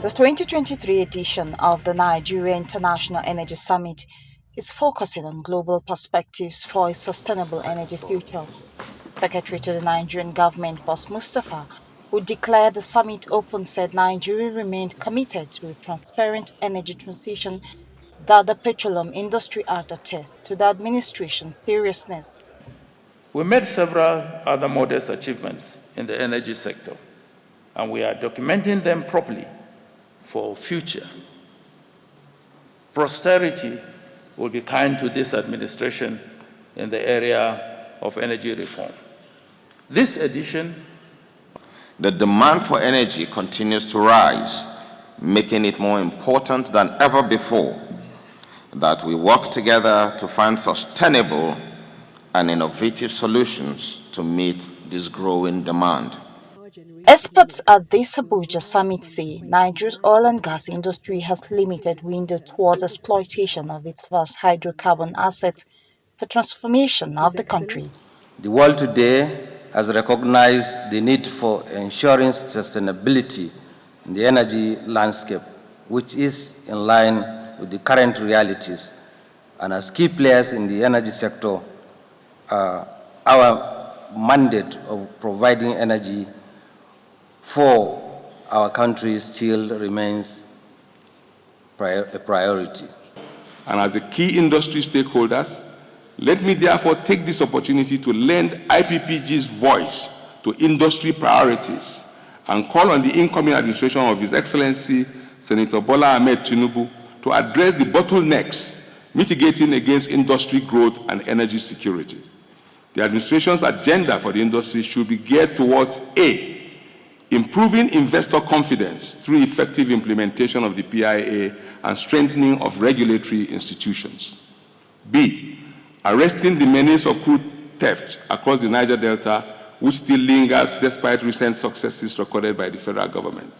The 2023 edition of the Nigeria International Energy Summit is focusing on global perspectives for a sustainable energy future. Secretary to the Nigerian government, Boss Mustafa, who declared the summit open, said Nigeria remained committed to a transparent energy transition that the Petroleum Industry Act attests to the administration's seriousness. We made several other modest achievements in the energy sector, and we are documenting them properly for future. Posterity will be kind to this administration in the area of energy reform. This edition, the demand for energy continues to rise, making it more important than ever before that we work together to find sustainable and innovative solutions to meet this growing demand. Experts at this Abuja summit say Nigeria's oil and gas industry has limited window towards exploitation of its vast hydrocarbon assets for transformation of the country. The world today has recognized the need for ensuring sustainability in the energy landscape, which is in line with the current realities. And as key players in the energy sector, our mandate of providing energy for our country still remains a priority. And as a key industry stakeholders, let me therefore take this opportunity to lend IPPG's voice to industry priorities and call on the incoming administration of His Excellency Senator Bola Ahmed Tinubu to address the bottlenecks mitigating against industry growth and energy security. The administration's agenda for the industry should be geared towards A, improving investor confidence through effective implementation of the PIA and strengthening of regulatory institutions. B, arresting the menace of crude theft across the Niger Delta, which still lingers despite recent successes recorded by the federal government.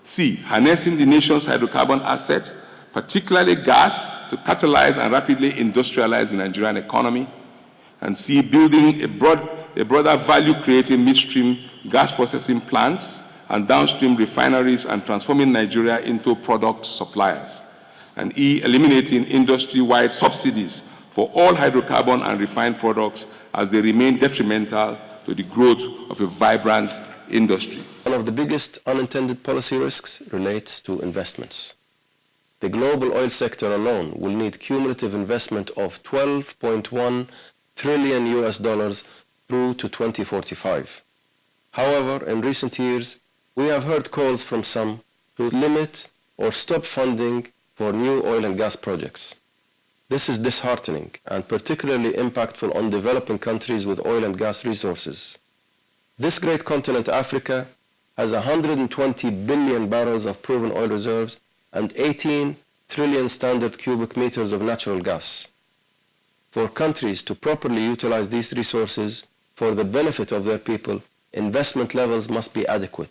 C, harnessing the nation's hydrocarbon asset, particularly gas, to catalyze and rapidly industrialize the Nigerian economy. And C, building a broader value-creating midstream gas processing plants and downstream refineries and transforming Nigeria into product suppliers. And E, eliminating industry-wide subsidies for all hydrocarbon and refined products as they remain detrimental to the growth of a vibrant industry. One of the biggest unintended policy risks relates to investments. The global oil sector alone will need cumulative investment of $12.1 trillion through to 2045. However, in recent years, we have heard calls from some to limit or stop funding for new oil and gas projects. This is disheartening and particularly impactful on developing countries with oil and gas resources. This great continent, Africa, has 120 billion barrels of proven oil reserves and 18 trillion standard cubic meters of natural gas. For countries to properly utilize these resources for the benefit of their people, investment levels must be adequate.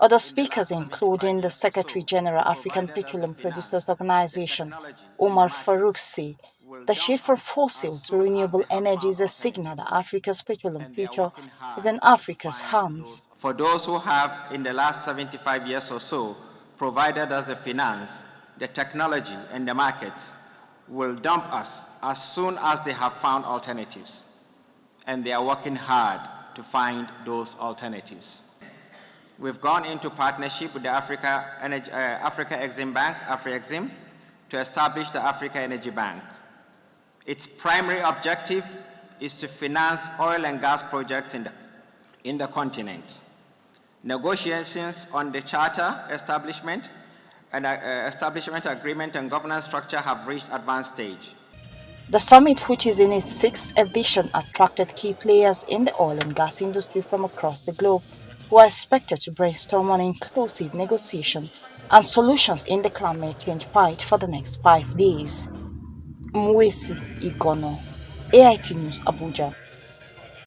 Other speakers, including the Secretary General African Petroleum Producers Organization, Omar Farouk, say the shift from fossil to renewable energy is a signal that Africa's petroleum future is in Africa's hands. For those who have, in the last 75 years or so, provided us the finance, the technology, and the markets, will dump us as soon as they have found alternatives. And they are working hard to find those alternatives. We've gone into partnership with the Africa Exim Bank, Afri-Exim, to establish the Africa Energy Bank. Its primary objective is to finance oil and gas projects in the continent. Negotiations on the charter establishment and establishment agreement and governance structure have reached advanced stage. The summit, which is in its sixth edition, attracted key players in the oil and gas industry from across the globe who are expected to brainstorm on inclusive negotiation and solutions in the climate change fight for the next 5 days. Mwesi Igono, AIT News, Abuja.